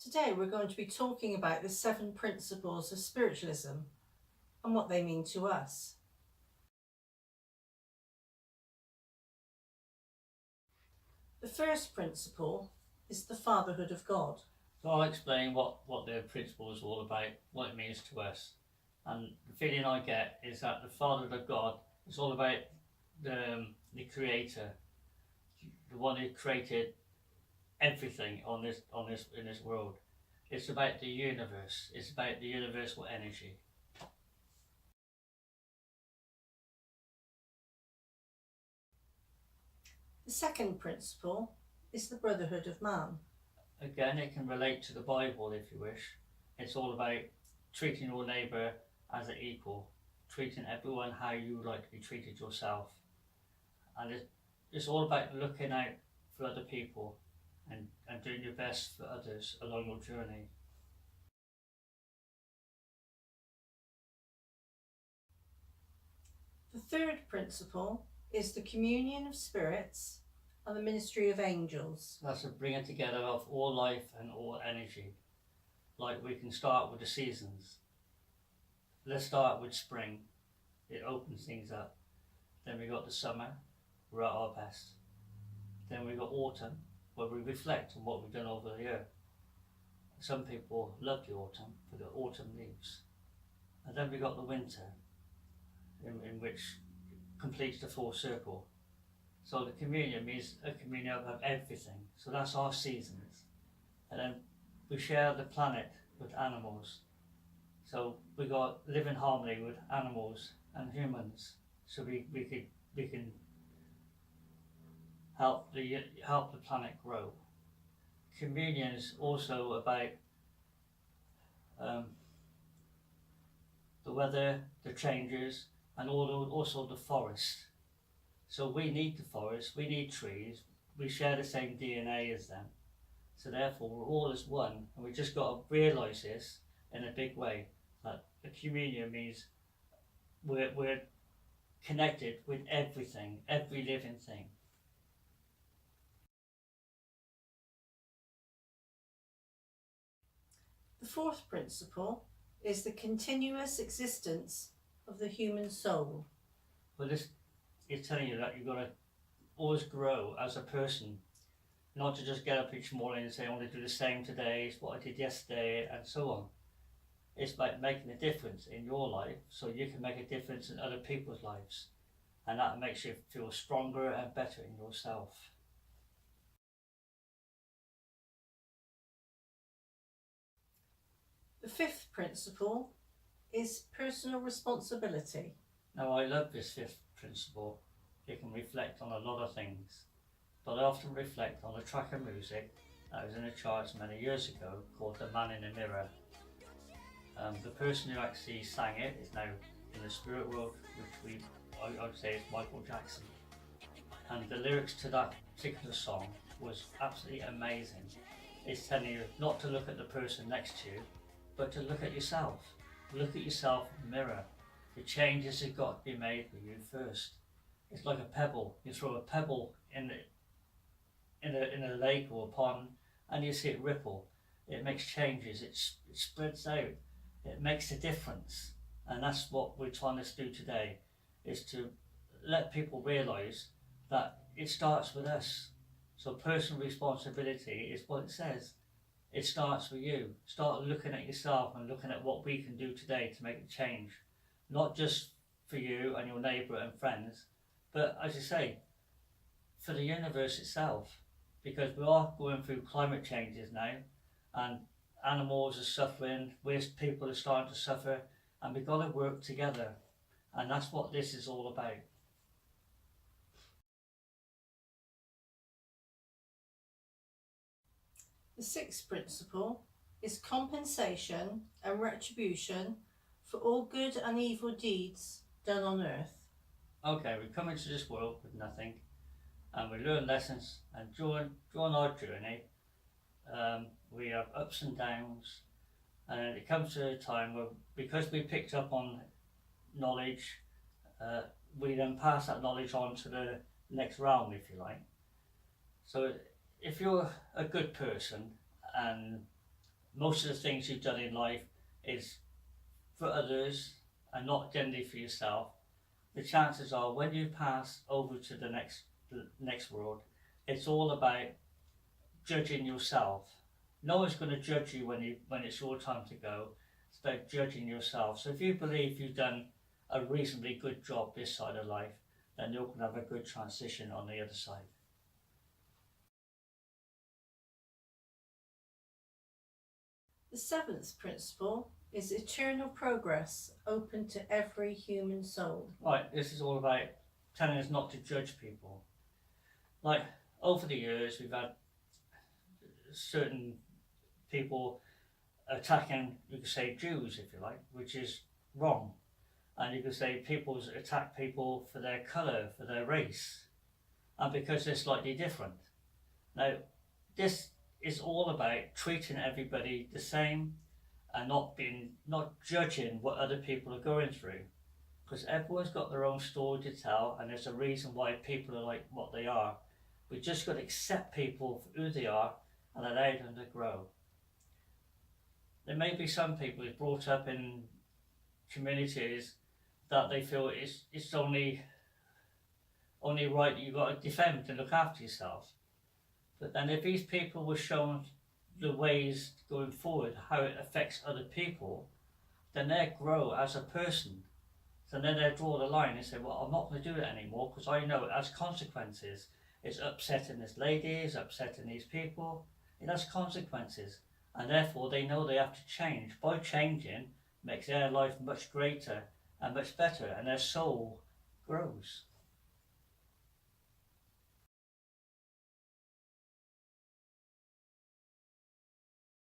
Today we're going to be talking about the 7 principles of spiritualism and what they mean to us. The first principle is the Fatherhood of God. So I'll explain what the principle is all about, what it means to us. And the feeling I get is that the Fatherhood of God is all about the Creator, the one who created everything in this world. It's about the universe. It's about the universal energy. The second principle is the Brotherhood of Man. Again, it can relate to the Bible if you wish. It's all about treating your neighbour as an equal, treating everyone how you would like to be treated yourself. And it's all about looking out for other people and doing your best for others along your journey. The third principle is the communion of spirits and the ministry of angels. That's a bringing together of all life and all energy. Like we can start with the seasons. Let's start with spring. It opens things up. Then we got the summer, we're at our best. Then we got autumn, where we reflect on what we've done over the year. Some people love the autumn for the autumn leaves. And then we got the winter, in which completes the full circle. So the communion means a communion of everything. So that's our seasons. And then we share the planet with animals. So we got live in harmony with animals and humans. So we can help the planet grow. Communion is also about the weather, the changes, and also the forest. So we need the forest, we need trees, we share the same DNA as them. So therefore we're all as one, and we just got to realise this in a big way, that the communion means we're connected with everything, every living thing. The fourth principle is the continuous existence of the human soul. Well, this is telling you that you've got to always grow as a person, not to just get up each morning and say, I want to do the same today, it's what I did yesterday, and so on. It's about making a difference in your life so you can make a difference in other people's lives. And that makes you feel stronger and better in yourself. The fifth principle is personal responsibility. Now, I love this fifth principle. It can reflect on a lot of things, but I often reflect on a track of music that was in a chart many years ago called The Man in the Mirror. The person who actually sang it is now in the spirit world, which I would say is Michael Jackson. And the lyrics to that particular song was absolutely amazing. It's telling you not to look at the person next to you, but to look at yourself. Look at yourself in the mirror. The changes have got to be made with you first. It's like a pebble. You throw a pebble in a lake or a pond, and you see it ripple. It makes changes. It spreads out. It makes a difference, and that's what we're trying to do today. Is to let people realise that it starts with us. So personal responsibility is what it says. It starts with you. Start looking at yourself and looking at what we can do today to make a change. Not just for you and your neighbour and friends, but as you say, for the universe itself. Because we are going through climate changes now, and animals are suffering, people are starting to suffer, and we've got to work together. And that's what this is all about. The sixth principle is compensation and retribution for all good and evil deeds done on earth. Okay, we come into this world with nothing, and we learn lessons, and during our journey, we have ups and downs, and it comes to a time where, because we picked up on knowledge, we then pass that knowledge on to the next realm, if you like. So if you're a good person and most of the things you've done in life is for others and not generally for yourself, the chances are when you pass over to the next world, it's all about judging yourself. No one's going to judge you when it's your time to go. It's about judging yourself. So if you believe you've done a reasonably good job this side of life, then you're going to have a good transition on the other side. The seventh principle is eternal progress open to every human soul. Right, this is all about telling us not to judge people. Like, over the years, we've had certain people attacking, you could say, Jews, if you like, which is wrong. And you could say people attack people for their colour, for their race, and because they're slightly different. Now, this is all about treating everybody the same and not judging what other people are going through, because everyone's got their own story to tell, and there's a reason why people are like what they are. We just got to accept people for who they are and allow them to grow. There may be some people who's brought up in communities that they feel it's only right that you've got to defend and look after yourself. But then if these people were shown the ways going forward, how it affects other people, then they grow as a person. So then they draw the line and say, well, I'm not going to do it anymore because I know it has consequences. It's upsetting this lady, it's upsetting these people. It has consequences. And therefore they know they have to change. By changing, makes their life much greater and much better, and their soul grows.